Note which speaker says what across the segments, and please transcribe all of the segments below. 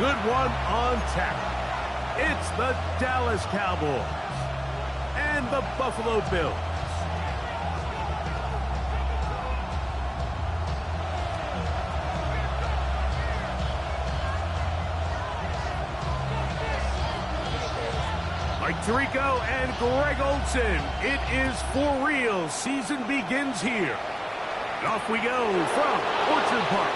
Speaker 1: good one on tap. It's the Dallas Cowboys and the Buffalo Bills. Mike Tirico and Greg Olsen. It is for real. Season begins here. And off we go from Orchard Park.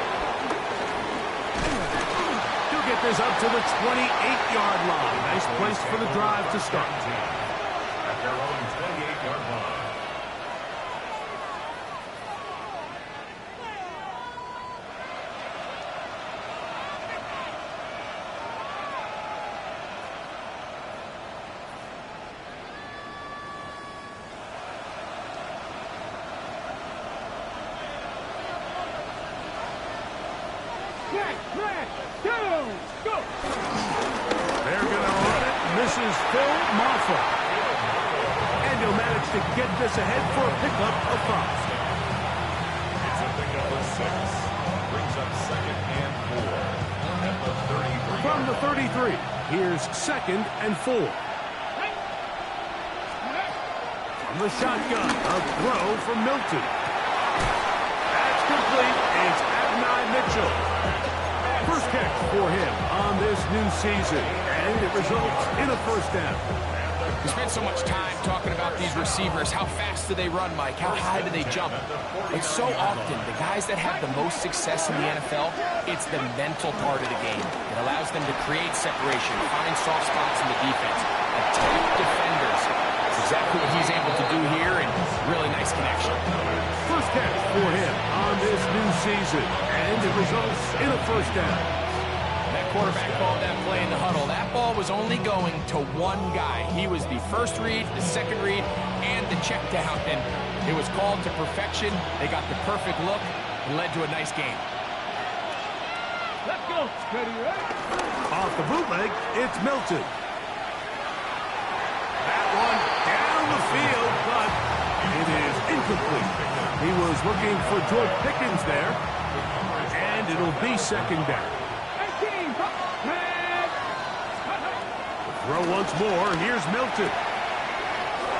Speaker 1: He'll get this up to the 28-yard line. Nice place for the drive to start.
Speaker 2: At their own 28-yard line.
Speaker 1: They're going to run it. This is Phil Maffa. And he'll manage to get this ahead for a pickup of 5.
Speaker 2: It's a pickup of 6. Brings up 2nd and 4. At the 33.
Speaker 1: From the 33, here's 2nd and 4. From the shotgun, a throw from Milton. That's complete. It's Adonai Mitchell. First catch for him on this new season, and it results in a first down.
Speaker 3: We spent so much time talking about these receivers. How fast do they run, Mike? How high do they jump? But so often, the guys that have the most success in the NFL, it's the mental part of the game. It allows them to create separation, find soft spots in the defense, attack defenders. That's exactly what he's able to do here, and really nice connection.
Speaker 1: First catch for him on this new season, and it results in a first down.
Speaker 3: That quarterback called that play in the huddle. That ball was only going to one guy. He was the first read, the second read, and the check down, and it was called to perfection. They got the perfect look and led to a nice game.
Speaker 4: Let's go. Steady, right?
Speaker 1: Off the bootleg, it's Milton. That one down the field, but it is incomplete. He was looking for George Pickens there, and it'll be 2nd down. Throw once more. Here's Milton.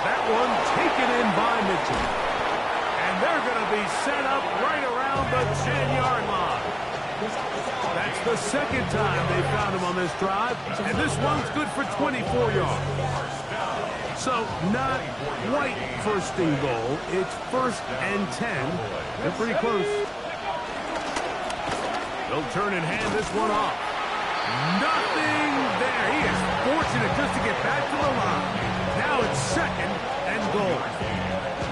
Speaker 1: That one taken in by Mitchell. And they're going to be set up right around the 10-yard line. That's the 2nd time they found him on this drive, and this one's good for 24 yards. So not quite first and goal. It's 1st and 10. They're pretty close. They'll turn and hand this one off. Nothing there. He is fortunate just to get back to the line. Now it's 2nd and goal.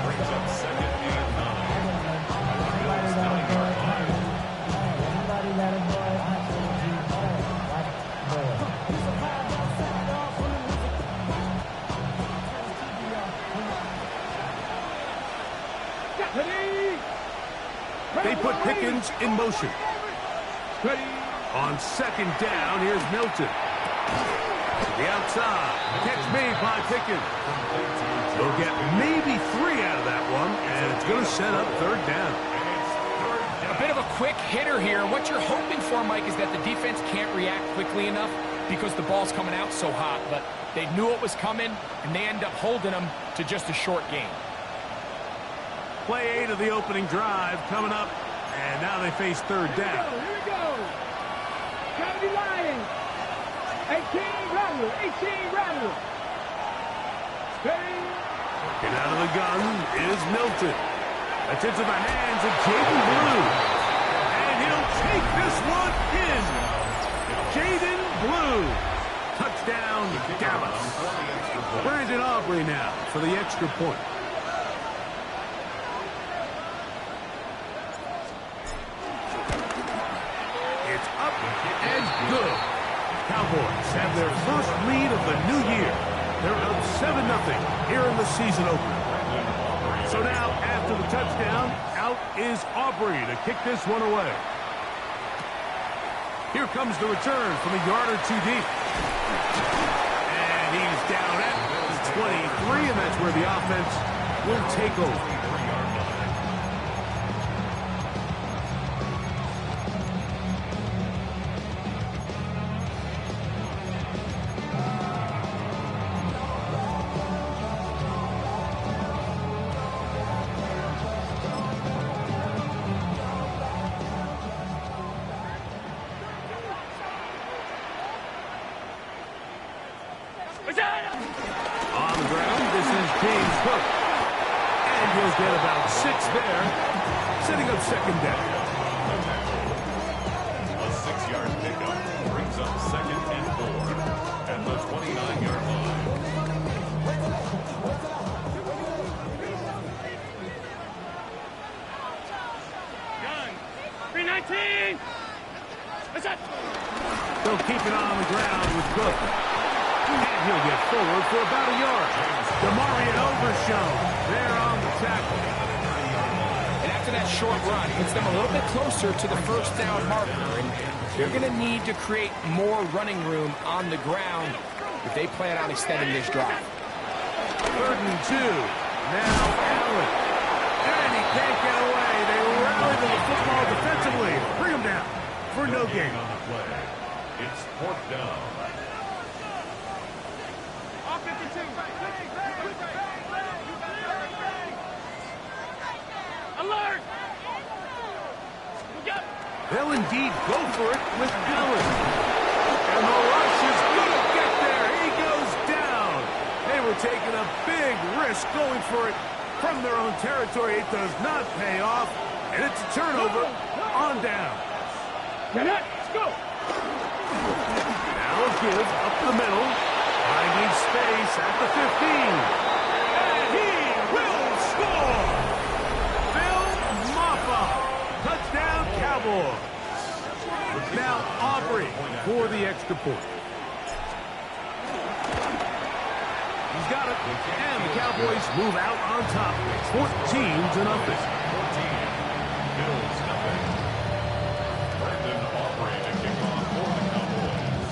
Speaker 2: Brings up 2nd and
Speaker 1: 9. They put Pickens in motion.
Speaker 4: Ready.
Speaker 1: On 2nd down, here's Milton. To the outside. Catch made by Pickens. They'll get maybe 3 out of that one, and it's going to set up 3rd down.
Speaker 3: A bit of a quick hitter here. What you're hoping for, Mike, is that the defense can't react quickly enough because the ball's coming out so hot. But they knew it was coming, and they end up holding them to just a short game.
Speaker 1: Play 8 of the opening drive coming up, and now they face 3rd down.
Speaker 4: Here we go. Gotta be lying. 18 Rattler. 18 Rattler. Steady.
Speaker 1: Get out of the gun is Milton. That's into the hands of Jaden Blue. And he'll take this one in. Jaden Blue. Touchdown, Dallas. Brandon Aubrey now for the extra point. It's up and good. Cowboys have their first lead of the new year. They're up 7-0 here in the season opener. So now, after the touchdown, out is Aubrey to kick this one away. Here comes the return from a yard or 2 deep. And he's down at the 23, and that's where the offense will take over. On the ground, this is James Cook. And he'll get about 6 there, setting up second down.
Speaker 2: A 6-yard pickup brings up second and 4 at the 29-yard line.
Speaker 4: Gun. 319. What's up?
Speaker 1: They'll keep it on the ground with Cook. And he'll get forward for about a yard. Demarion Overshown there on the tackle.
Speaker 3: And after that short run, puts them a little bit closer to the first down marker. And they're going to need to create more running room on the ground if they plan on extending this drive.
Speaker 1: 3rd and 2. Now Allen. And he can't get away. They rally to the football defensively. Bring him down for no gain.
Speaker 2: On the play, it's 4th down.
Speaker 4: Alert!
Speaker 1: They'll indeed go for it with Allen. And the rush is going to get there. He goes down. They were taking a big risk going for it from their own territory. It does not pay off. And it's a turnover on down.
Speaker 4: Get it! Let's go!
Speaker 1: Now a give up the middle. Finding space at the 15. And he will score. Phil Maffa. Touchdown Cowboys. Now Aubrey for the extra point. He's got it. And the Cowboys move out on top. 14-0.
Speaker 2: 14. Bills nothing. Brandon Aubrey to kick off for the Cowboys.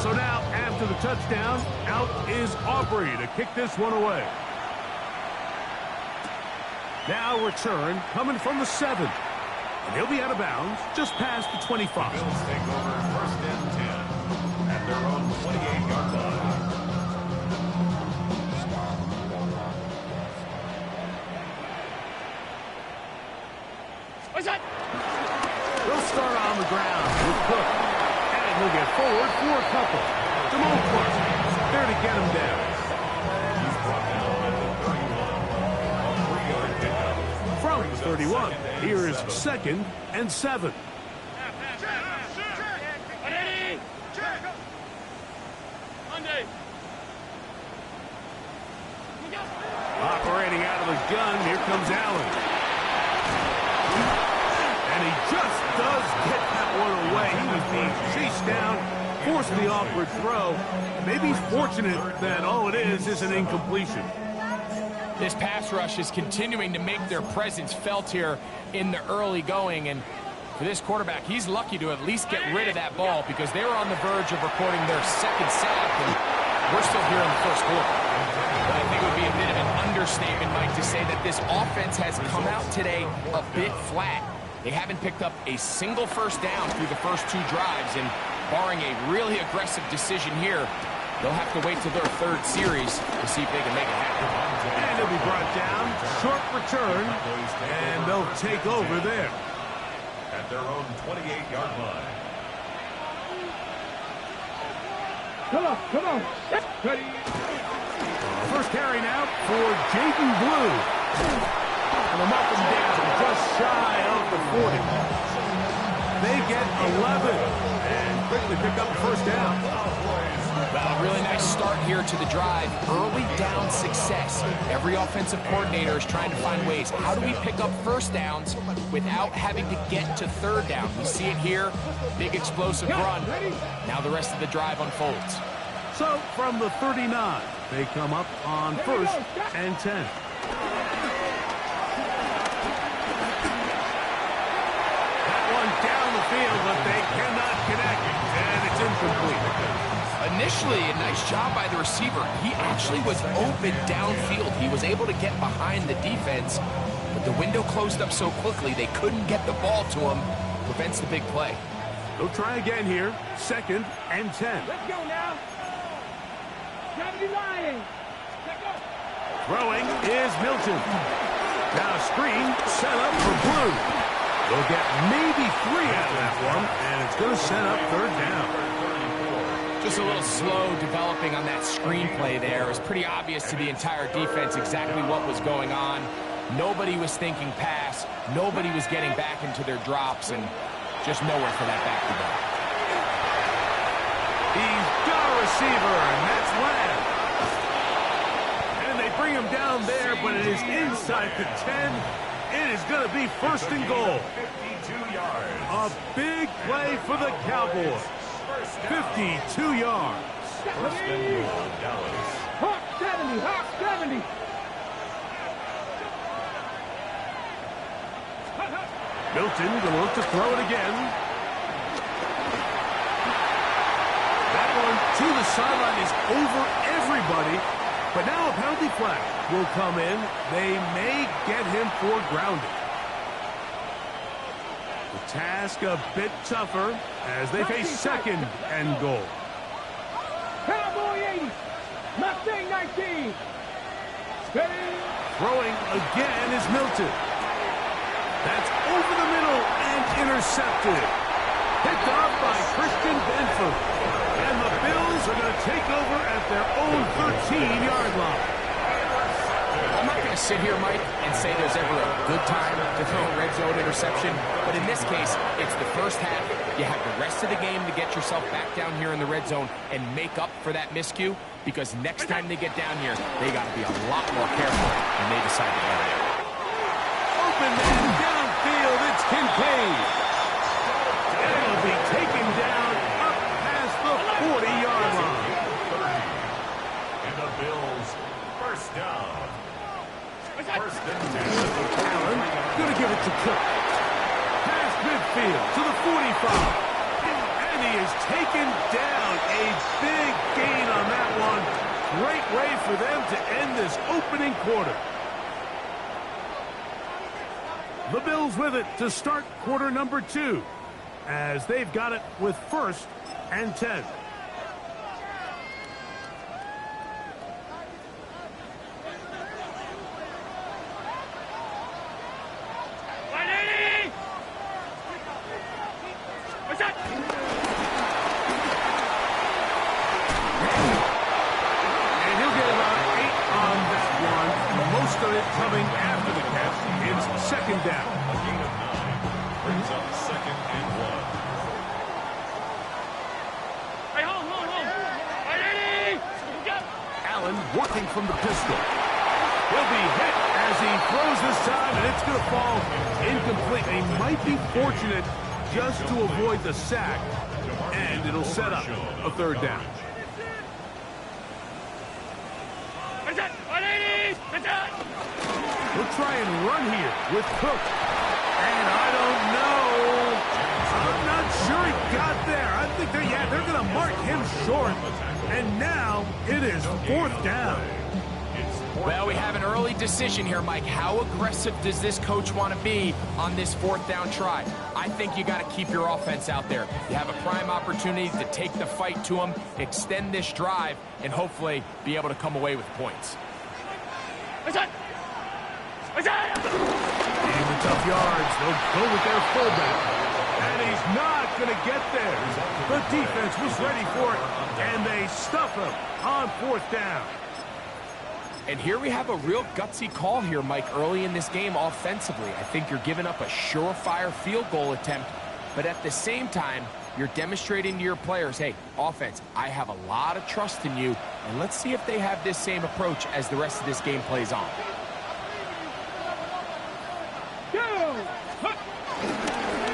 Speaker 1: So now, after the touchdown, out is Aubrey to kick this one away. Now return coming from the 7. And he'll be out of bounds just past the 25.
Speaker 2: Bills take over 1st and 10 at their own 28-yard line.
Speaker 4: What's that?
Speaker 1: They'll start on the ground with Cook. And he'll get forward for a couple. Jamal Clark there to get him down.
Speaker 2: He's brought down at the 31. A 3-yard pickup.
Speaker 1: From the 31, here is 2nd and 7.
Speaker 4: Ready? Monday.
Speaker 1: Operating out of the gun, here comes Allen. And he just does get that one away. He was being chased down, forced the awkward throw. Maybe he's fortunate that all it is an incompletion.
Speaker 3: This pass rush is continuing to make their presence felt here in the early going. And for this quarterback, he's lucky to at least get rid of that ball because they were on the verge of recording their 2nd sack. And we're still here in the 1st quarter. But I think it would be a bit of an understatement, Mike, to say that this offense has come out today a bit flat. They haven't picked up a single 1st down through the first 2 drives. And barring a really aggressive decision here, they'll have to wait till their 3rd series to see if they can make it happen.
Speaker 1: And he'll be brought down, short return, and they'll take over there.
Speaker 2: At their own 28-yard line.
Speaker 4: Come on. Ready?
Speaker 1: First carry now for Jaden Blue. And they'll mark him down just shy of the 40. They get 11 and quickly pick up the 1st down.
Speaker 3: Well, a really nice start here to the drive. Early down success. Every offensive coordinator is trying to find ways. How do we pick up 1st downs without having to get to 3rd down? We see it here. Big explosive run. Now the rest of the drive unfolds.
Speaker 1: So from the 39, they come up on 1st and 10. That one down the field, but they cannot connect. And it's incomplete.
Speaker 3: Initially, a nice job by the receiver. He actually was open downfield. He was able to get behind the defense, but the window closed up so quickly they couldn't get the ball to him. Prevents the big play.
Speaker 1: They'll try again here. 2nd and 10.
Speaker 4: Let's go now. Gravity line. Let's go.
Speaker 1: Throwing is Milton. Now screen set up for Blue. They'll get maybe 3 out of that one, and it's going to set up 3rd down.
Speaker 3: Just a little slow developing on that screenplay there. It was pretty obvious to the entire defense exactly what was going on. Nobody was thinking pass. Nobody was getting back into their drops, and just nowhere for that back to go.
Speaker 1: He's got a receiver, and that's Lamb. And they bring him down there, but it is inside the 10. It is going to be first and goal.
Speaker 2: 52 yards.
Speaker 1: A big play for the Cowboys. 52 yards.
Speaker 2: First and goal, Dallas.
Speaker 4: Hawk 70, Hawk 70.
Speaker 1: Milton going to look to throw it again. That one to the sideline is over everybody. But now a penalty flag will come in. They may get him for grounding. The task a bit tougher as they face second and goal.
Speaker 4: Cowboy 80, Mustang 19. Steady.
Speaker 1: Throwing again is Milton. That's over the middle and intercepted. Picked off by Christian Benford. And the Bills are going to take over at their own 13-yard line.
Speaker 3: I'm not going to sit here, Mike, and say there's ever a good time to throw a red zone interception, but in this case, it's the first half. You have the rest of the game to get yourself back down here in the red zone and make up for that miscue, because next time they get down here, they got to be a lot more careful when they decide to go there.
Speaker 1: Open man downfield, it's Kincaid. And it'll be taken down up past the 40-yard line.
Speaker 2: And the Bills first down. First and 10.
Speaker 1: Allen going to give it to Cook. Past midfield to the 45. And he is taken down. A big gain on that one. Great way for them to end this opening quarter. The Bills with it to start quarter number 2, as they've got it with first and 10. And he'll get about 8 on that one. Most of it coming after the catch. It's second down.
Speaker 2: A gain of 9 brings up second and 1.
Speaker 4: Hey, hold. Hey,
Speaker 1: Allen working from the pistol. He'll be hit as he throws this time, and it's going to fall incomplete. He might be fortunate just to avoid the sack, and it'll set up a third down. He'll try and run here with Cook. And I don't know. I'm not sure he got there. I think they're going to mark him short. And now it is fourth down.
Speaker 3: Well, we have an early decision here, Mike. How aggressive does this coach want to be on this fourth down try? I think you got to keep your offense out there. You have a prime opportunity to take the fight to them, extend this drive, and hopefully be able to come away with points.
Speaker 1: In the tough yards, they'll go with their fullback. And he's not going to get there. The defense was ready for it, and they stuff him on fourth down.
Speaker 3: And here we have a real gutsy call here, Mike, early in this game offensively. I think you're giving up a surefire field goal attempt, but at the same time, you're demonstrating to your players, hey, offense, I have a lot of trust in you, and let's see if they have this same approach as the rest of this game plays on.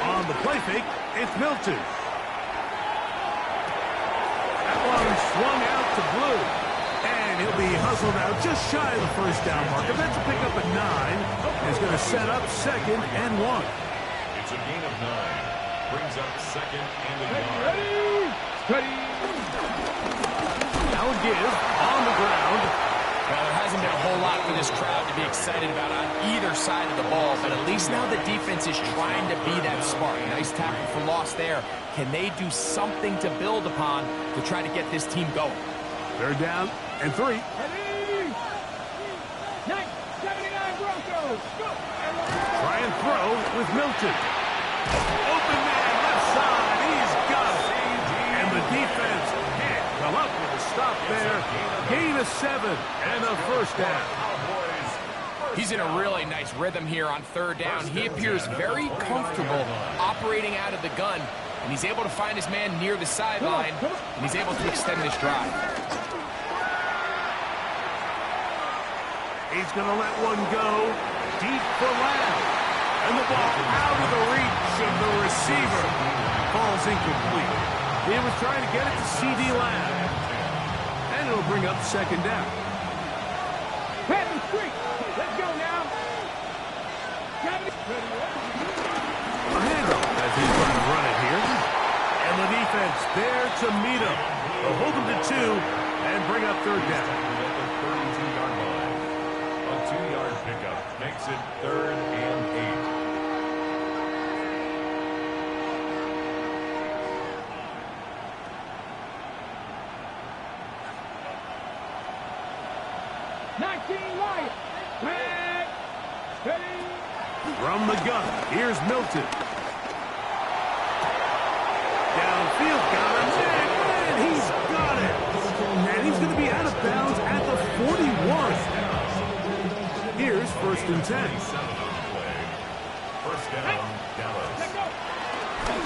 Speaker 1: On the play fake, it's Milton. That one swung out to Blue. And he'll be hustled out just shy of the first down marker. That's a pick up at 9. Is going to set up second and 1.
Speaker 2: It's a gain of 9. Brings up second and a yard.
Speaker 4: Ready.
Speaker 1: Now a give on the ground.
Speaker 3: Well, there hasn't been a whole lot for this crowd to be excited about on either side of the ball, but at least now the defense is trying to be that smart. Nice tackle for loss there. Can they do something to build upon to try to get this team going?
Speaker 1: They're down and 3.
Speaker 4: Ready. 79 Broncos. Go.
Speaker 1: Try and throw with Milton. Open man left side. He's got it. And the defense can't good, and a first down.
Speaker 3: He's in a really nice rhythm here on third down. He appears very comfortable operating out of the gun, and he's able to find his man near the sideline, and he's able to extend this drive.
Speaker 1: He's going to let one go deep for Lamb. And the ball out of the reach of the receiver. Ball's incomplete. He was trying to get it to C.D. Lamb. And it'll bring up second down.
Speaker 4: Madden streak. Let's go now.
Speaker 1: A handoff as he's going to run it here. And the defense there to meet him. They'll hold him to 2 and bring up third down.
Speaker 2: At the 32-yard line. A 2-yard pickup makes it 3rd and 8.
Speaker 1: From the gun, here's Milton. Downfield, got him, and he's got it. And he's going to be out of bounds at the 41. Here's 1st and 10.
Speaker 2: First down, Dallas.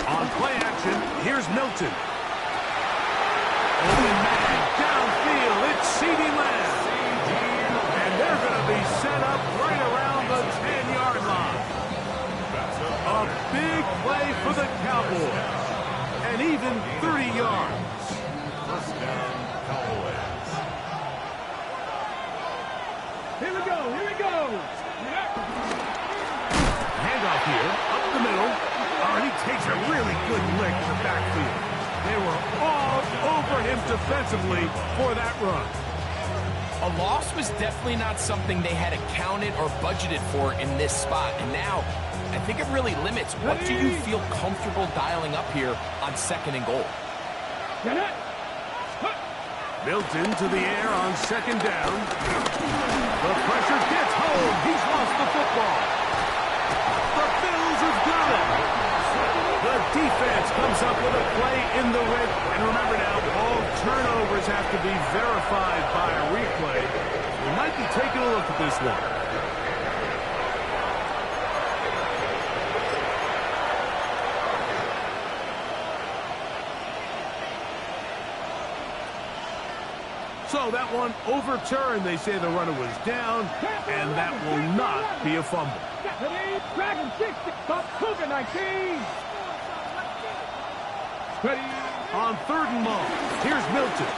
Speaker 1: On play action, here's Milton. Open man, downfield, it's C.D. Lamb. And they're going to be set up right around the 10-yard line. A big play for the Cowboys. And even 30 yards.
Speaker 2: First down, Cowboys.
Speaker 4: Here we go.
Speaker 1: Handoff here, up the middle. Oh, and he takes a really good lick in the backfield. They were all over him defensively for that run.
Speaker 3: A loss was definitely not something they had accounted or budgeted for in this spot. And now, I think it really limits what do you feel comfortable dialing up here on 2nd and goal.
Speaker 1: Milton to the air on 2nd down. The pressure gets home. He's lost the football. The Bills have got it. The defense comes up with a play in the red. And remember now, all turnovers have to be verified by a replay. We might be taking a look at this one. So that one overturned. They say the runner was down, and that will not be a fumble.
Speaker 4: Dragon 60, Cougar 19. Ready.
Speaker 1: On 3rd and long, here's Milton.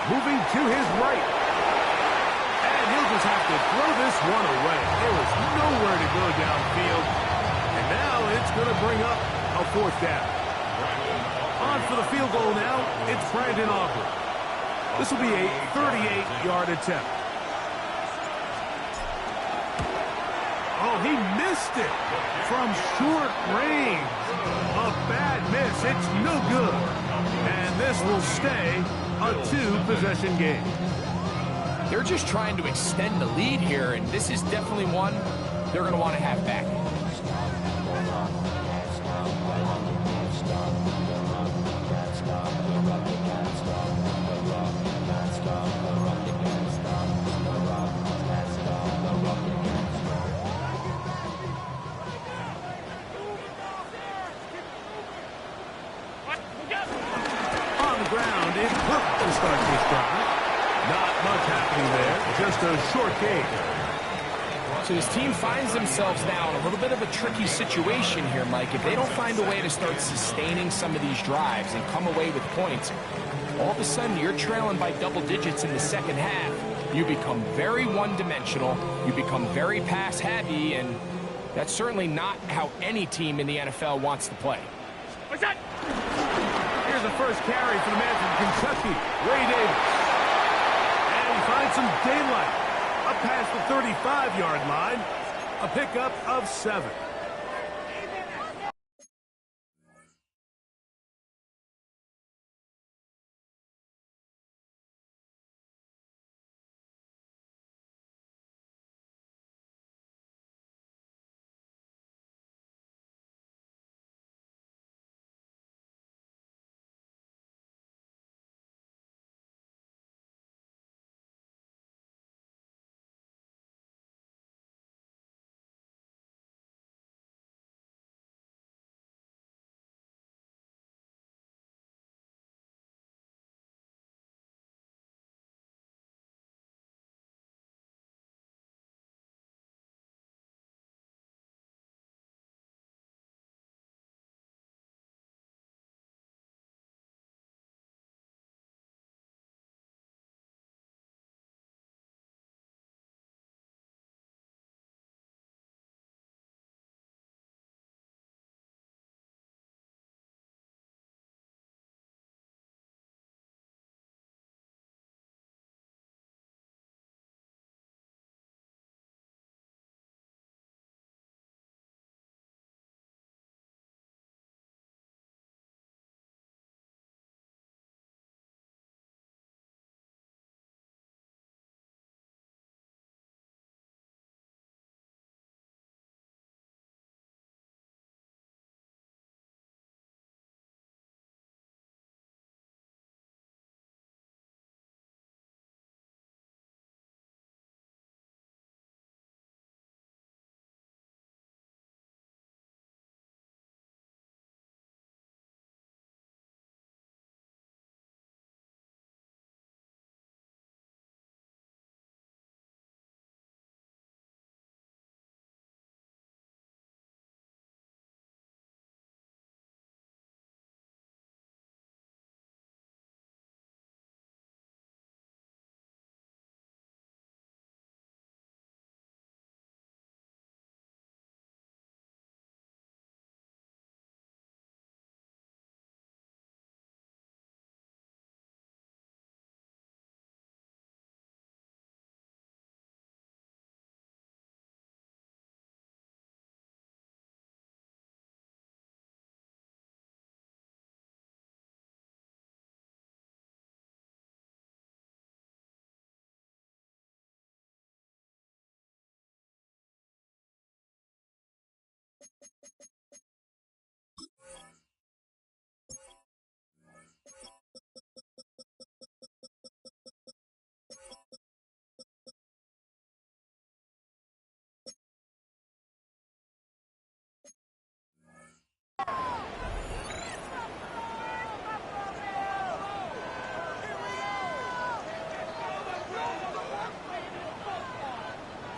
Speaker 1: Moving to his right. And he'll just have to throw this one away. There was nowhere to go downfield. And now it's going to bring up a 4th down. On for the field goal now, it's Brandon Aubrey. This will be a 38-yard attempt. Oh, he missed it from short range. A bad miss. It's no good. And this will stay a 2-possession game.
Speaker 3: They're just trying to extend the lead here, and this is definitely one they're going to want to have back.
Speaker 1: Ground, it hurt to start this drive. Not much happening there, just a short gain.
Speaker 3: So his team finds themselves now in a little bit of a tricky situation here, Mike. If they don't find a way to start sustaining some of these drives and come away with points, all of a sudden you're trailing by double digits in the 2nd half. You become very one-dimensional, you become very pass-heavy, and that's certainly not how any team in the NFL wants to play.
Speaker 4: What's that?
Speaker 1: Here's the first carry for the man from Kentucky, Ray Davis. And he finds some daylight up past the 35-yard line. A pickup of 7.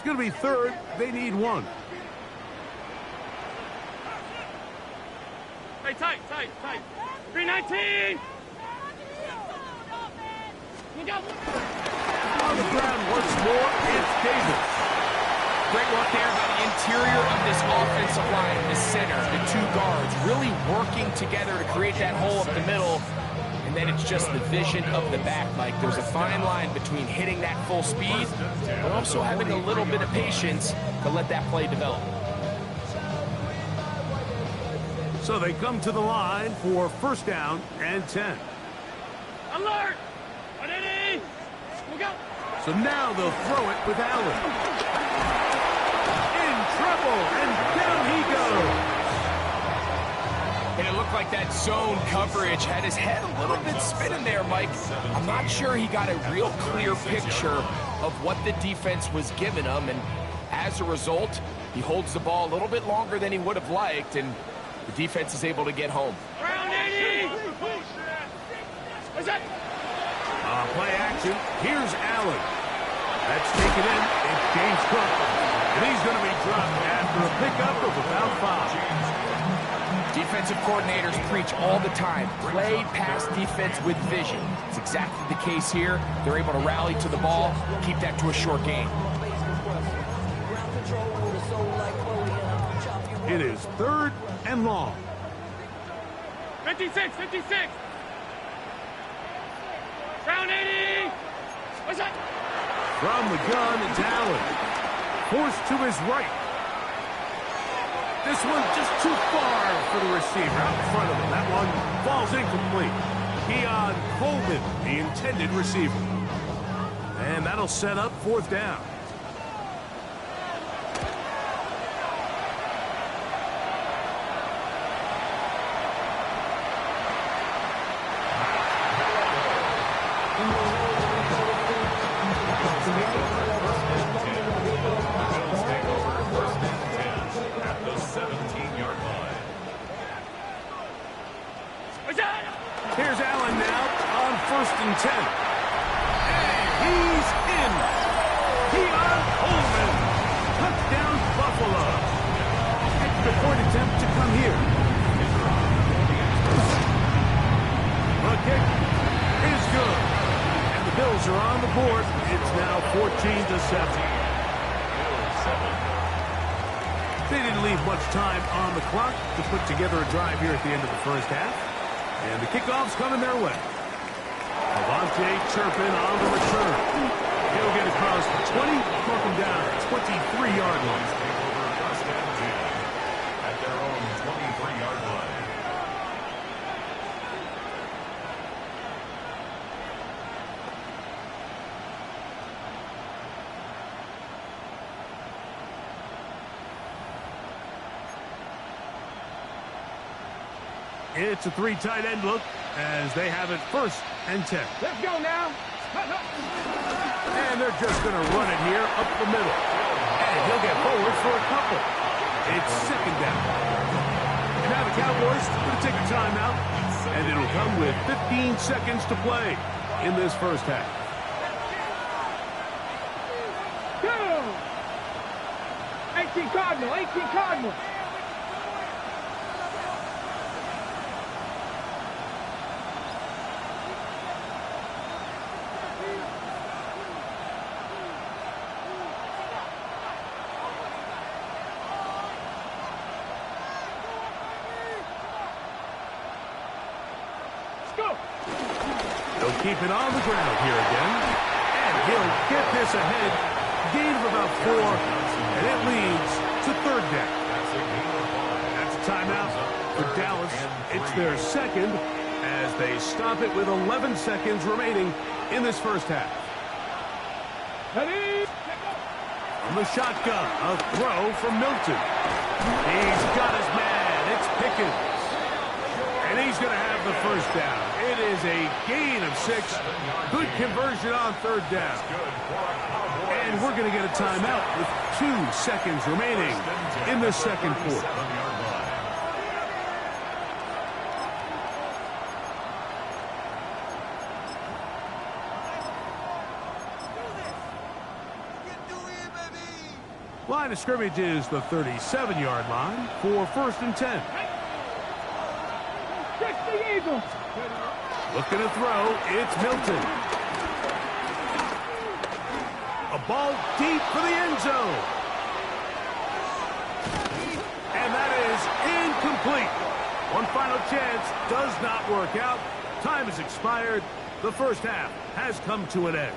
Speaker 1: going to be third. They need one.
Speaker 4: Hey, tight. 319. Look out.
Speaker 1: On the ground once more, it's Davis.
Speaker 3: Great work there by the interior of this offensive line, the center, the two guards, really working together to create that hole up the middle. And then it's just the vision of the back, Mike. There's a fine line between hitting that full speed, but also having a little bit of patience to let that play develop.
Speaker 1: So they come to the line for first down and 10.
Speaker 4: Alert. 180. Look out.
Speaker 1: So now they'll throw it with Allen. In trouble, and down he goes.
Speaker 3: And it looked like that zone coverage had his head a little bit spinning there, Mike. I'm not sure he got a real clear picture of what the defense was giving him, and as a result, he holds the ball a little bit longer than he would have liked, and the defense is able to get home.
Speaker 4: Round 80. What's that?
Speaker 1: Play action. Here's Allen. That's taken in. It's James Cook. And he's going to be dropped after a pickup of about 5.
Speaker 3: Defensive coordinators preach all the time, play pass defense with vision. It's exactly the case here. They're able to rally to the ball, keep that to a short game.
Speaker 1: It is third and long.
Speaker 4: 56. Round 80. What's that?
Speaker 1: From the gun, it's Allen. Forced to his right. This one just too far for the receiver out in front of him. That one falls incomplete. Keon Coleman, the intended receiver. And that'll set up fourth down. Here's Allen now on 1st and 10. And he's in. Keon Coleman. Touchdown, Buffalo. Extra point attempt to come here. The kick is good. And the Bills are on the board. It's now 14-7. They didn't leave much time on the clock to put together a drive here at the end of the first half. And the kickoff's coming their way. Avante Turpin on the return. He'll get across the 20, broken down at 23-yard line.
Speaker 2: At their own 23-yard line.
Speaker 1: It's a 3 tight end look as they have it 1st and 10.
Speaker 4: Let's go now.
Speaker 1: And they're just going to run it here up the middle. And he'll get forward for a couple. It's 2nd down. And now the Cowboys are going to take a timeout. And it'll come with 15 seconds to play in this first half.
Speaker 4: Go. 18 Cardinal.
Speaker 1: They'll keep it on the ground here again. And he'll get this ahead. Gain of about 4. And it leads to 3rd down. That's a timeout for Dallas. It's their 2nd as they stop it with 11 seconds remaining in this first half.
Speaker 4: Ready?
Speaker 1: From the shotgun, a throw from Milton. He's got his man. It's Pickens. And he's going to have the first down. It is a gain of 6. Good conversion on 3rd down. And we're going to get a timeout with 2 seconds remaining in the second quarter. Line of scrimmage is the 37-yard line for 1st and 10.
Speaker 4: Check the Eagles.
Speaker 1: Looking to throw, it's Milton. A ball deep for the end zone. And that is incomplete. One final chance does not work out. Time has expired. The first half has come to an end.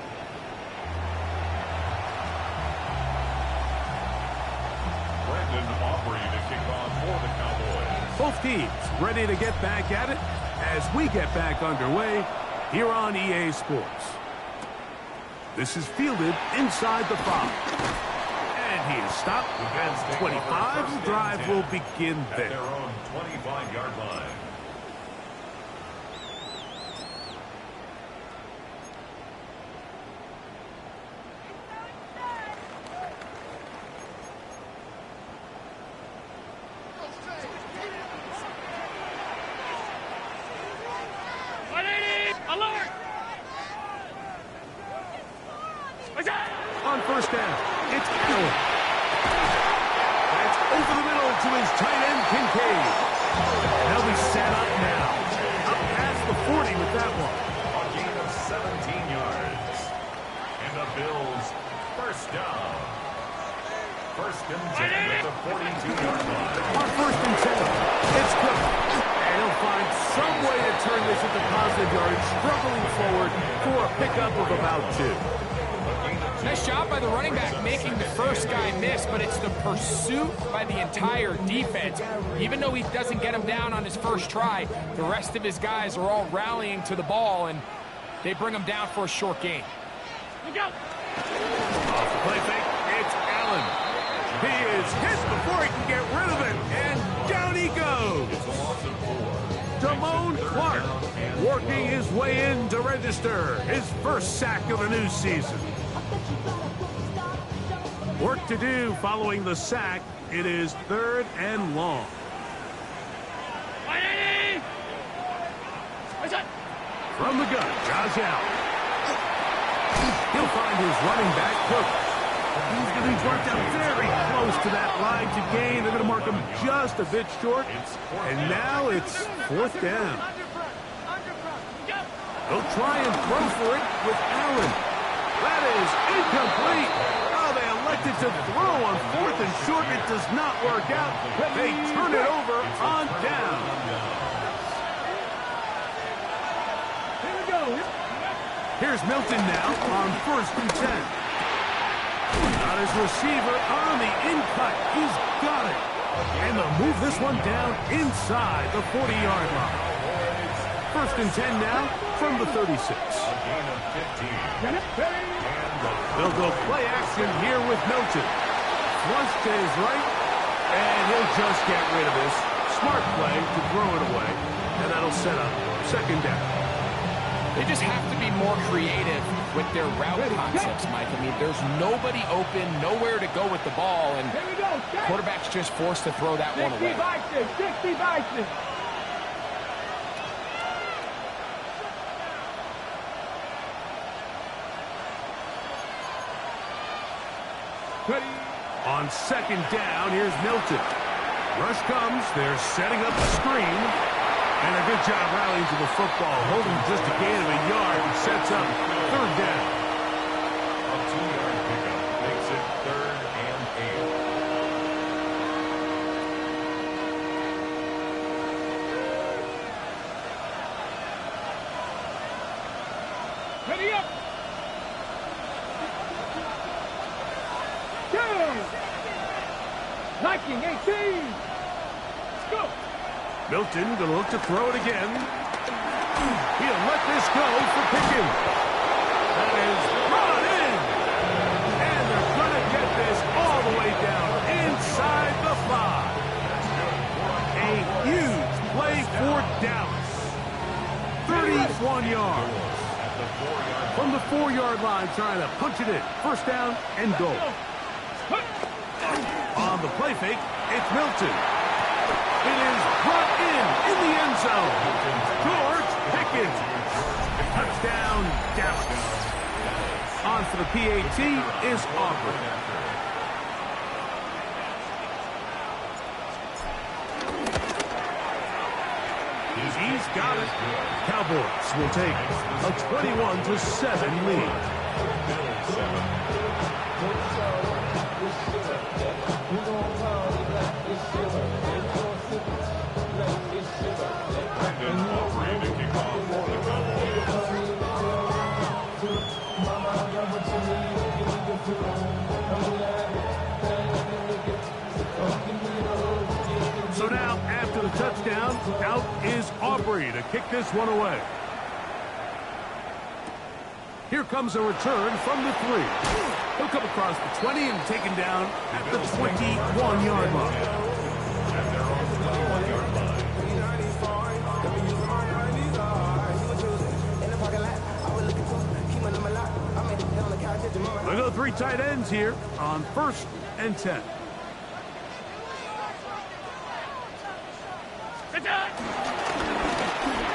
Speaker 2: Aubrey to kick off for the Cowboys.
Speaker 1: Both teams ready to get back at it as we get back underway here on EA Sports. This is fielded inside the 5. And he is stopped at 25. The drive will begin there.
Speaker 2: At their own 25-yard line.
Speaker 1: On first down, it's Allen. That's over the middle to his tight end, Kincaid. They'll be set up now. Up past the 40 with that one.
Speaker 2: A gain of 17 yards. And the Bills first down. 1st and 10 at the 42-yard line.
Speaker 1: On 1st and 10, it's Cook. And he'll find some way to turn this into positive yards, struggling forward for a pickup of about 2.
Speaker 3: Nice job by the running back making the first guy miss, but it's the pursuit by the entire defense. Even though he doesn't get him down on his first try, the rest of his guys are all rallying to the ball, and they bring him down for a short gain.
Speaker 1: Off the play fake, it's Allen. He is hit before he can get rid of it, and down he goes.
Speaker 2: It's a loss of 4.
Speaker 1: Damone Clark working his way in to register his first sack of the new season. Work to do following the sack. It is 3rd and long. From the gun, Josh Allen. He'll find his running back, Cook. He's going to be brought down very close to that line to gain. They're going to mark him just a bit short. And now it's 4th down. They'll try and throw for it with Allen. That is incomplete. Oh, they elected to throw on 4th and short. It does not work out. They turn it over on down.
Speaker 4: Here we go.
Speaker 1: Here's Milton now on 1st and 10. Got his receiver on the in-cut. He's got it. And they'll move this one down inside the 40-yard line. 1st and 10 now from the 36.
Speaker 2: A gain of 15.
Speaker 1: They'll go play action here with Milton. Flush to his right, and he'll just get rid of this. Smart play to throw it away, and that'll set up 2nd down.
Speaker 3: They just have to be more creative with their route concepts, Mike. I mean, there's nobody open, nowhere to go with the ball, and quarterback's just forced to throw that one away.
Speaker 4: 60 Bison.
Speaker 1: On 2nd down, here's Milton. Rush comes. They're setting up the screen. And a good job rallying to the football. Holding just a gain of a yard and sets up 3rd down.
Speaker 2: A 2-yard pickup makes it 3rd and 8.
Speaker 4: Ready up. Liking 18. Let's go.
Speaker 1: Milton going to look to throw it again. He'll let this go for Pickens. That is brought in. And they're going to get this all the way down inside the 5. A huge play for Dallas. 31 yards. From the 4-yard line, trying to punch it in. 1st down and goal. On the play fake, it's Milton. It is brought in the end zone. George Pickens. Touchdown, Dallas. On for the PAT is Aubrey. He's got it. Cowboys will take a 21-7 lead. So now, after the touchdown, out is Aubrey to kick this one away. Here comes a return from the 3. He'll come across the 20 and taken down at the 21-yard line. They go 3 tight ends here on 1st and 10.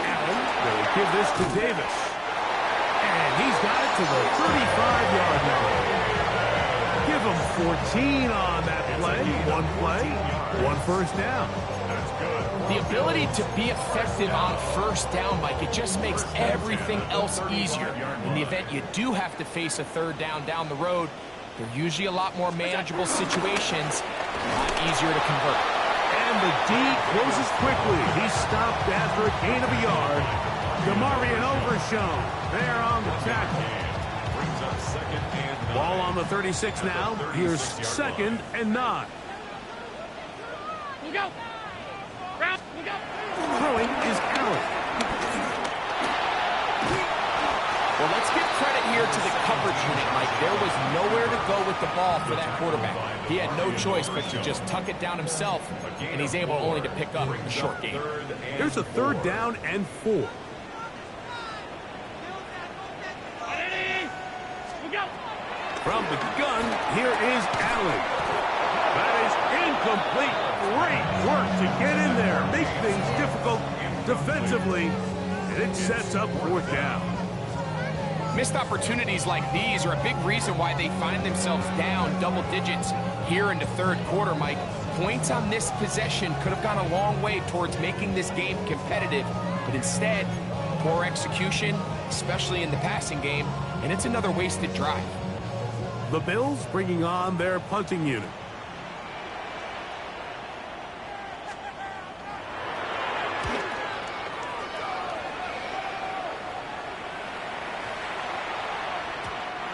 Speaker 1: Allen will give this to Davis. And he's got it to the 35-yard line. Give him 14 on that play. 1 first down.
Speaker 3: The ability to be effective on 1st down, Mike, it just makes everything else easier. In the event you do have to face a 3rd down the road, they're usually a lot more manageable situations, a lot easier to convert.
Speaker 1: And the D closes quickly. He's stopped after a gain of a yard. Demarion Overshown there on the tackle. Ball on the 36 now. Here's 2nd and 9.
Speaker 4: Go. Round. Go.
Speaker 1: Throwing is Allen.
Speaker 3: Well, let's give credit here to the coverage unit, Mike. There was nowhere to go with the ball for that quarterback. He had no choice but to just tuck it down himself, and he's able only to pick up a short gain.
Speaker 1: Here's a 3rd down and 4. From the gun, here is Allen. That is incomplete. Great work to get in there. Make things difficult defensively, and it sets up 4th down.
Speaker 3: Missed opportunities like these are a big reason why they find themselves down double digits here in the 3rd quarter, Mike. Points on this possession could have gone a long way towards making this game competitive, but instead, poor execution, especially in the passing game, and it's another wasted drive.
Speaker 1: The Bills bringing on their punting unit.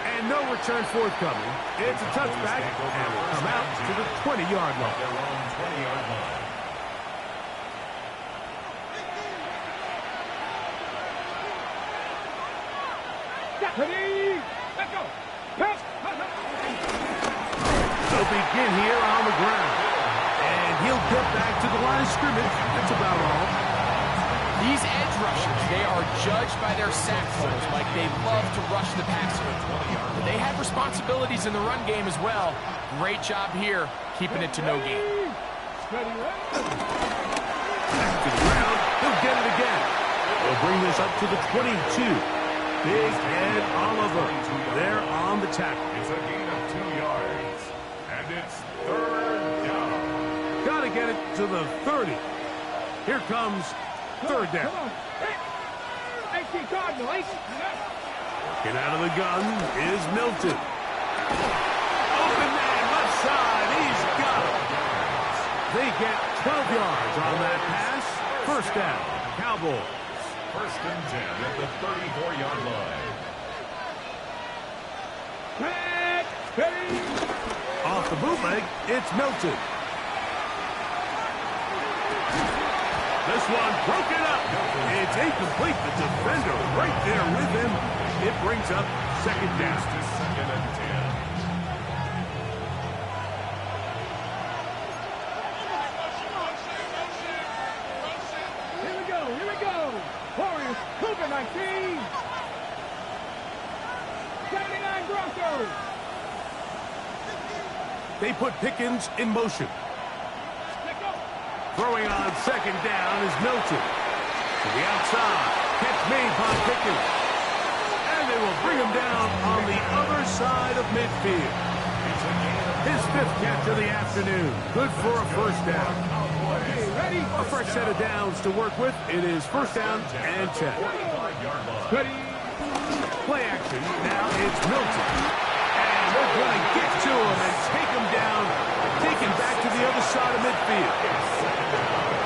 Speaker 1: And no return forthcoming. It's a touchback, and will come out to the 20-yard line.
Speaker 4: Ready? Let's go. Pass.
Speaker 1: They'll begin here on the ground. And he'll get back to the line of scrimmage. That's about all.
Speaker 3: These edge rushers, they are judged by their sack totals. Like, they love to rush the passer. But they have responsibilities in the run game as well. Great job here, keeping it to no gain.
Speaker 1: Back to the ground. He'll get it again. They'll bring this up to the 22. Big Ed Oliver there on the tackle.
Speaker 2: It's a gain of 2 yards. And it's 3rd down.
Speaker 1: Got to get it to the 30. Here comes 3rd down.
Speaker 4: Come on. AC Cardinal.
Speaker 1: Working out of the gun is Milton. Open man, left side. He's got it. They get 12 yards on that pass. 1st down. Cowboys.
Speaker 2: 1st and 10 at the 34-yard line.
Speaker 1: Off the bootleg, it's Milton. This one broken up. It's incomplete. The defender right there with him. It brings up 2nd down.
Speaker 2: To 2nd and 10.
Speaker 4: Here we go. Warriors, Cougar 19. 79 Broncos.
Speaker 1: They put Pickens in motion. Throwing on 2nd down is Milton. To the outside. Catch made by Pickens. And they will bring him down on the other side of midfield. His 5th catch of the afternoon. Good for a 1st down. A fresh set of downs to work with. It is first down and 10.
Speaker 4: Ready.
Speaker 1: Play action. Now it's Milton. And they're going to get to him and take him down, take him back to the other side of midfield.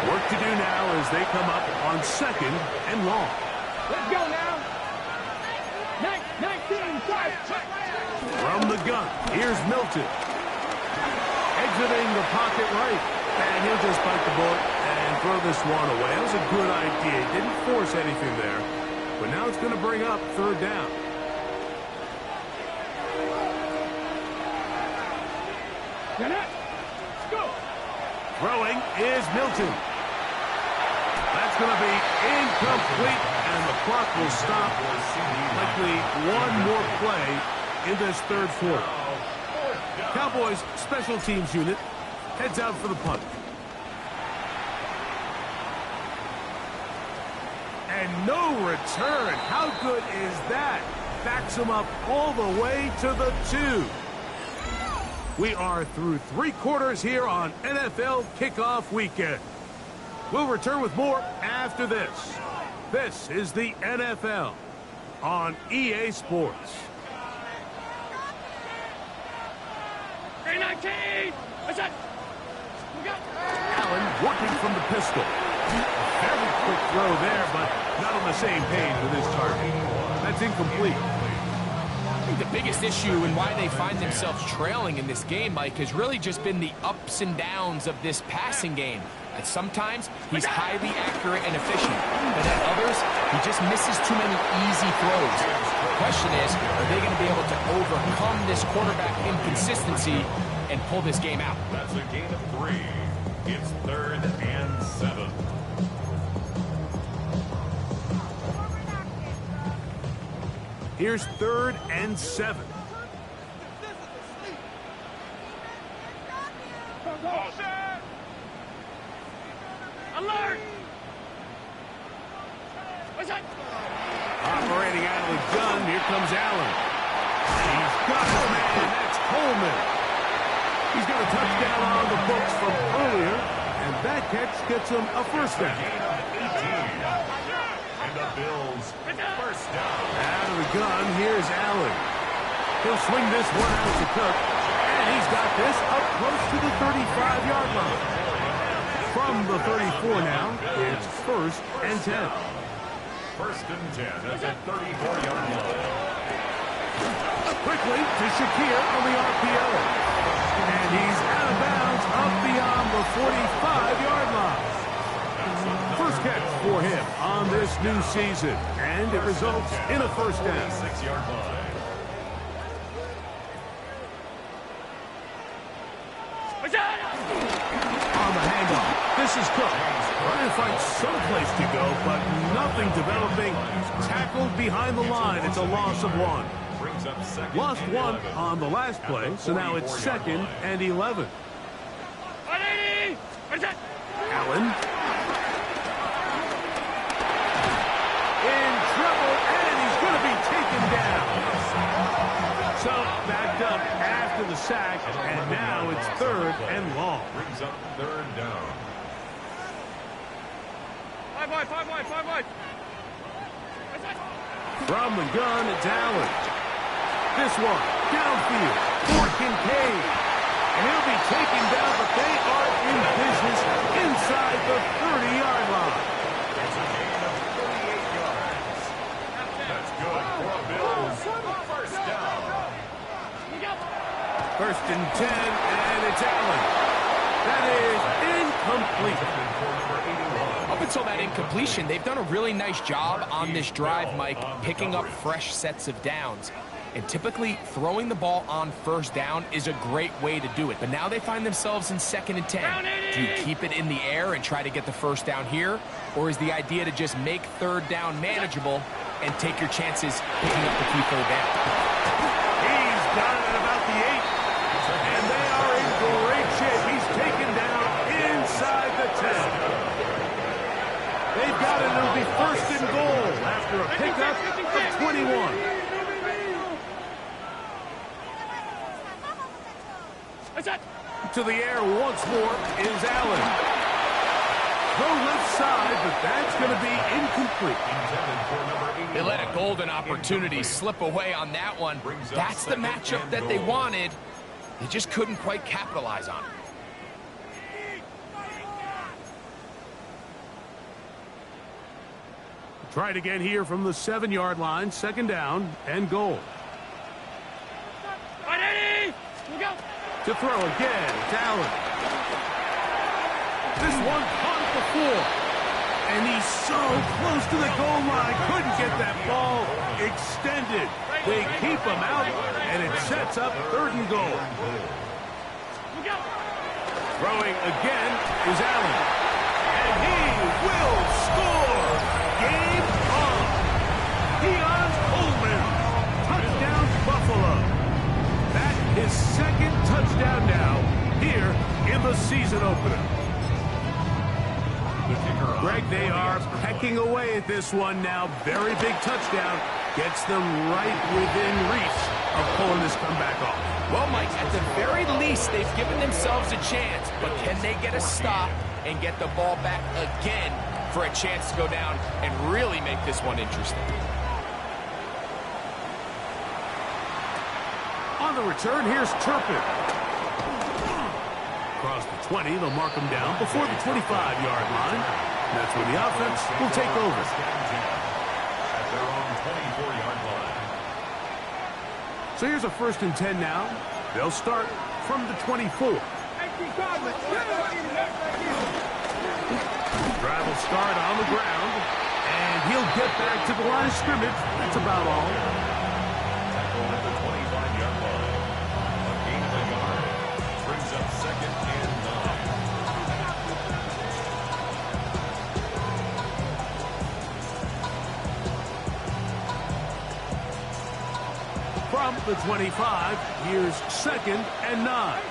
Speaker 1: Work to do now as they come up on second and long.
Speaker 4: Let's go now. 19, start.
Speaker 1: From the gun, here's Milton. Exiting the pocket right. And he'll just bite the bullet and throw this one away. That was a good idea. He didn't force anything there. But now it's going to bring up third down.
Speaker 4: Let's go.
Speaker 1: Throwing is Milton. That's going to be incomplete, and the clock will stop. Likely one more play in this third quarter. Cowboys special teams unit heads out for the punt. And no return. How good is that? Backs him up all the way to the 2. We are through 3 quarters here on NFL Kickoff Weekend. We'll return with more after this. This is the NFL on EA Sports.
Speaker 4: 19. What's that?
Speaker 1: Allen working from the pistol. Very quick throw there, but not on the same page with his target. That's incomplete.
Speaker 3: I think the biggest issue and why they find themselves trailing in this game, Mike, has really just been the ups and downs of this passing game. And sometimes he's highly accurate and efficient, but at others, he just misses too many easy throws. The question is, are they going to be able to overcome this quarterback inconsistency and pull this game out?
Speaker 2: That's a gain of 3. It's 3rd and 7.
Speaker 1: Here's 3rd and 7.
Speaker 4: Alert! What's that?
Speaker 1: Operating out of the gun, here comes Allen. He's got his man, that's Coleman. He's got a touchdown on the books from earlier, and that catch gets him a first down.
Speaker 2: And the Bills, first down.
Speaker 1: Out of the gun, here's Allen. He'll swing this one out to Cook, and he's got this up close to the 35-yard line. From the 34 now, it's 1st and 10.
Speaker 2: 1st and 10 at the 34-yard line.
Speaker 1: Quickly to Shakir on the RPO. And he's out of bounds up beyond the 45-yard line. First catch for him on this new season. And it results in a first down.
Speaker 2: 6-yard line.
Speaker 1: On the handoff, this is Cook. Trying to find some place to go, but nothing developing. Tackled behind the line. It's a loss of 1.
Speaker 2: Brings up 2nd
Speaker 1: Lost
Speaker 2: and
Speaker 1: 1
Speaker 2: 11.
Speaker 1: on the last play, so now it's 2nd and 11.
Speaker 4: 180. What's that?
Speaker 1: Allen. In trouble, and he's going to be taken down. So, backed up after the sack, and now it's 3rd and long.
Speaker 2: Brings up 3rd down.
Speaker 4: 5 wide. What's that?
Speaker 1: From the gun, it's Allen. This one, downfield, for Kincaid. And he'll be taken down, but they are in business inside the 30-yard line.
Speaker 2: It's a gain of 38 yards. That's good for a Bills. First down.
Speaker 1: 1st and 10, and it's Allen. That is incomplete.
Speaker 3: Up until that incompletion, they've done a really nice job on this drive, Mike, picking up fresh sets of downs. And typically, throwing the ball on first down is a great way to do it. But now they find themselves in 2nd and 10. Do you keep it in the air and try to get the first down here? Or is the idea to just make 3rd down manageable and take your chances picking up the key 3rd down?
Speaker 1: He's got it at about the 8. And they are in great shape. He's taken down inside the 10. They've got it. It'll be 1st and goal after a pickup of 21.
Speaker 4: What's that?
Speaker 1: To the air once more is Allen. throw left side, but that's going to be incomplete.
Speaker 3: They let a golden opportunity slip away on that one. That's the matchup that they wanted. They just couldn't quite capitalize on it.
Speaker 1: Try it again here from the 7-yard line. 2nd down and goal. To throw again, it's Allen. This one caught at the 4. And he's so close to the goal line. Couldn't get that ball extended. They keep him out, and it sets up 3rd and goal. Throwing again is Allen. And he will score. Game on. Keon Coleman. Touchdown, Buffalo. That is 2nd touchdown now here in the season opener. Greg, they are pecking away at this one now. Very big touchdown. Gets them right within reach of pulling this comeback off.
Speaker 3: Well, Mike, at the very least, they've given themselves a chance. But can they get a stop and get the ball back again for a chance to go down and really make this one interesting?
Speaker 1: On the return, here's Turpin. Across the 20, they'll mark him down before the 25-yard line. And that's when the offense will take over.
Speaker 2: At their own 24-yard line.
Speaker 1: So here's a 1st and 10 now. They'll start from the 24. Drive will start on the ground, and he'll get back to the line of scrimmage. That's about all.
Speaker 2: Tackle at the 25-yard line. A gain of a yard. Brings up 2nd and 9.
Speaker 1: From the 25, here's 2nd and 9.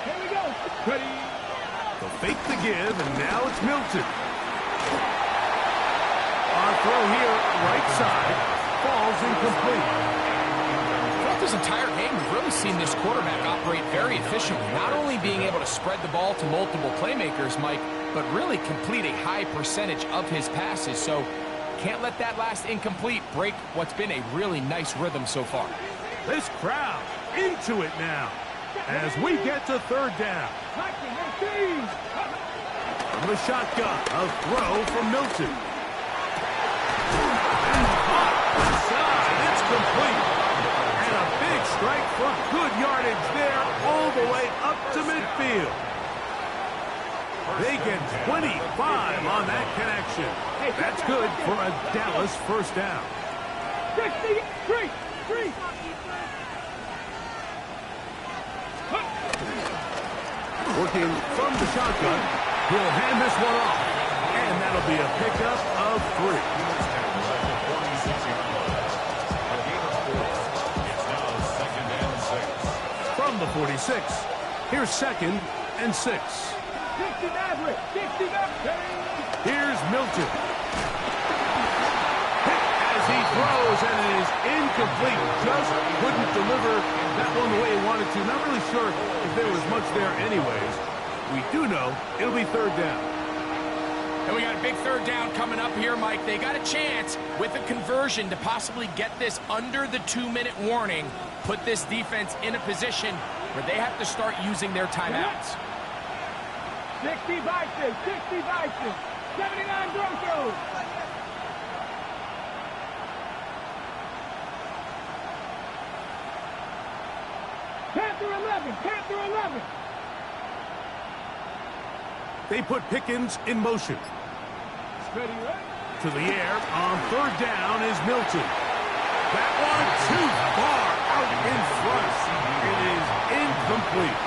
Speaker 4: Here we go. Ready.
Speaker 1: They'll fake the give, and now it's Milton. On throw here, right side, falls incomplete.
Speaker 3: Throughout this entire game, we've really seen this quarterback operate very efficiently. Not only being able to spread the ball to multiple playmakers, Mike, but really complete a high percentage of his passes. So can't let that last incomplete break what's been a really nice rhythm so far.
Speaker 1: This crowd into it now as we get to 3rd down. From the shotgun, a throw from Milton. And caught inside. It's complete. And a big strike for good yardage there all the way up to midfield. They get 25 on that connection. That's good for a Dallas 1st down.
Speaker 4: 63.
Speaker 1: Working from the shotgun, he'll hand this one off. And that'll be a pickup of 3. From the 46, here's 2nd and 6.
Speaker 4: 60 Maverick. 60 Maverick.
Speaker 1: Here's Milton. Hit as he throws, and it is incomplete. Just couldn't deliver that one the way he wanted to. Not really sure if there was much there anyways. We do know it'll be 3rd down.
Speaker 3: And we got a big 3rd down coming up here, Mike. They got a chance with a conversion to possibly get this under the 2-minute warning, put this defense in a position where they have to start using their timeouts.
Speaker 4: 60 Bison. 60 Bison. 79 Broncos. Panther 11. Panther 11.
Speaker 1: They put Pickens in motion.
Speaker 4: Ready, right?
Speaker 1: To the air on 3rd down is Milton. That one too far out in front. It is incomplete.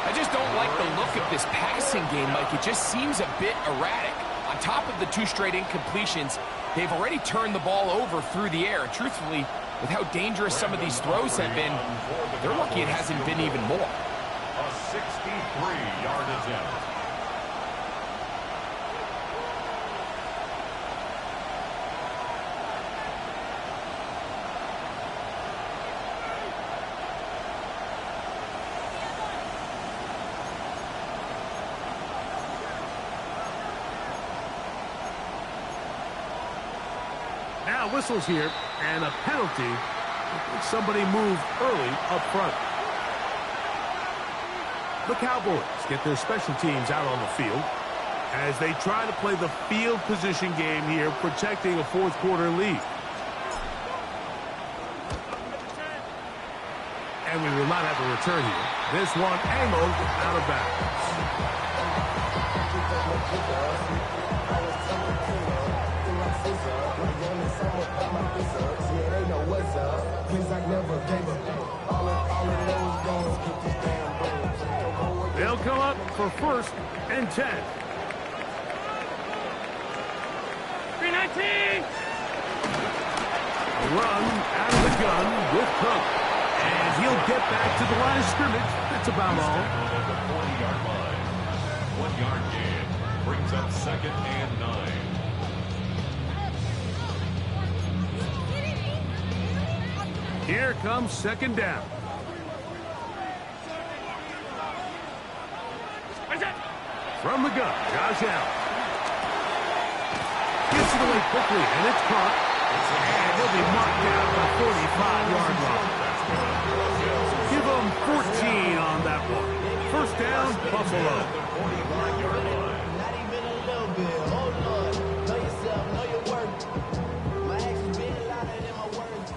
Speaker 3: I just don't like the look of this passing game, Mike. It just seems a bit erratic. On top of the 2 straight incompletions, they've already turned the ball over through the air. And truthfully, with how dangerous some of these throws have been, they're lucky it hasn't been even more.
Speaker 2: A 63-yard attempt.
Speaker 1: Now whistles here, and a penalty. Somebody moved early up front. The Cowboys get their special teams out on the field as they try to play the field position game here, protecting a fourth quarter lead. And we will not have a return here. This one angled out of bounds. They'll come up for 1st and 10.
Speaker 4: 319!
Speaker 1: Run out of the gun with Cook. And he'll get back to the line of scrimmage. That's about all.
Speaker 2: At the 40-yard line. 1-yard gain brings up 2nd and 9.
Speaker 1: Here comes 2nd down. From the gun, Josh Allen. Gets it away quickly, and it's caught. And he'll be marked down at the 45-yard line. Give them 14 on that one. 1st down, Buffalo.
Speaker 2: At the 45-yard line.
Speaker 5: Not even a little bit. Hold on. Know yourself, know your worth. My actions been louder than my words.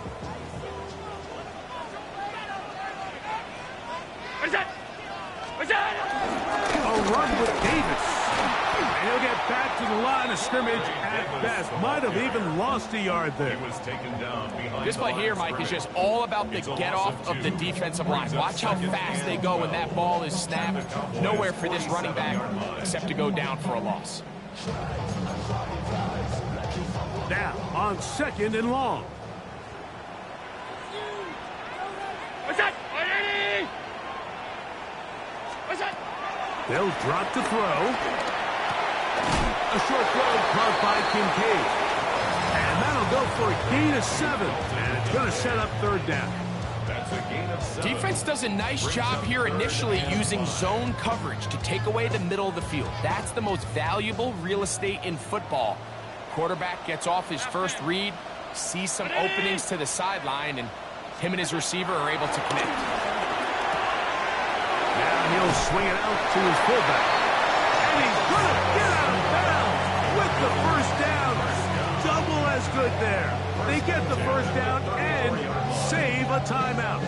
Speaker 4: Where's that? Where's that?
Speaker 1: A run with Davis. And he'll get back to the line of scrimmage at best. Might have even lost a yard there.
Speaker 2: He was taken down behind
Speaker 3: This play here, Mike, is just all about the get-off of the defensive line. Watch how fast they go when that ball is snapped. Nowhere for this running back except to go down for a loss.
Speaker 1: Now on 2nd and long.
Speaker 4: What's that? 180! What's that?
Speaker 1: They'll drop to throw. A short throw caught by Kincaid. And that'll go for a gain of 7. And it's going to set up 3rd down.
Speaker 2: That's a gain of 7.
Speaker 3: Defense does a nice job here initially using zone coverage to take away the middle of the field. That's the most valuable real estate in football. Quarterback gets off his first read, sees some openings to the sideline, and him and his receiver are able to connect.
Speaker 1: Now he'll swing it out to his fullback. And he's going to get out of bounds with the 1st down. Double as good there. They get the 1st down and save a timeout.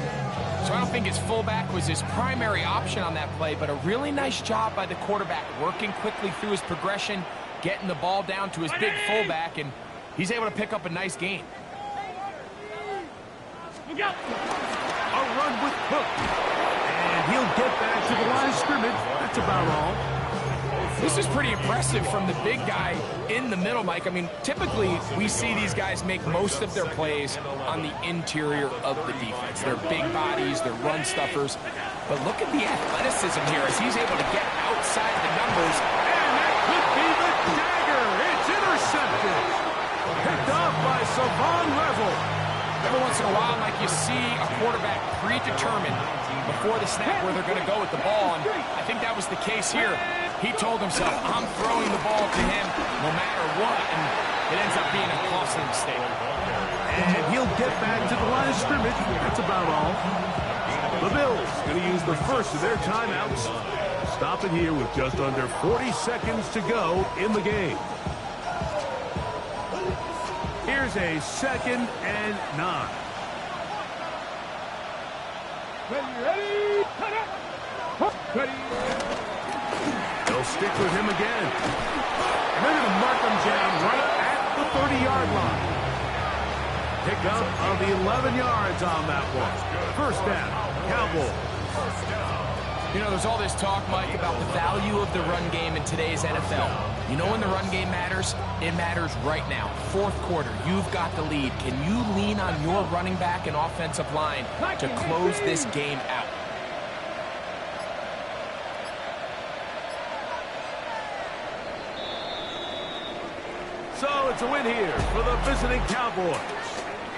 Speaker 3: So I don't think his fullback was his primary option on that play, but a really nice job by the quarterback working quickly through his progression, getting the ball down to his big fullback, and he's able to pick up a nice gain.
Speaker 4: Look out!
Speaker 1: A run with Cook. And he'll get back to the line of scrimmage. That's about all.
Speaker 3: This is pretty impressive from the big guy in the middle, Mike. I mean, typically we see these guys make most of their plays on the interior of the defense. They're big bodies, they're run stuffers. But look at the athleticism here as he's able to get outside the numbers.
Speaker 1: And that could be the dagger. It's intercepted. Picked off by Savon Level.
Speaker 3: Every once in a while, Mike, you see a quarterback predetermined before the snap where they're going to go with the ball, and I think that was the case here. He told himself, I'm throwing the ball to him no matter what, and it ends up being a costly mistake.
Speaker 1: And he'll get back to the line of scrimmage. That's about all. The Bills going to use the first of their timeouts. Stop it here with just under 40 seconds to go in the game. Here's a 2nd and 9.
Speaker 4: Ready? Cut it! Ready?
Speaker 1: They'll stick with him again. And they're going to mark him down right at the 30-yard line. Pickup of 11 yards on that one. 1st down, Cowboys.
Speaker 3: You know, there's all this talk, Mike, about the value of the run game in today's NFL. You know when the run game matters? It matters right now. 4th quarter, you've got the lead. Can you lean on your running back and offensive line to close this game out?
Speaker 1: So it's a win here for the visiting Cowboys.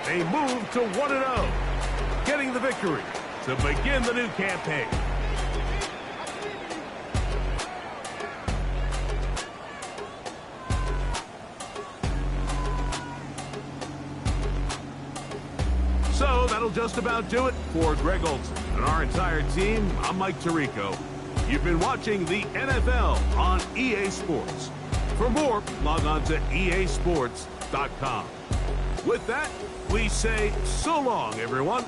Speaker 1: They move to 1-0, getting the victory to begin the new campaign. So that'll just about do it for Greg Olson and our entire team. I'm Mike Tirico. You've been watching the NFL on EA Sports. For more, log on to easports.com. With that, we say so long, everyone.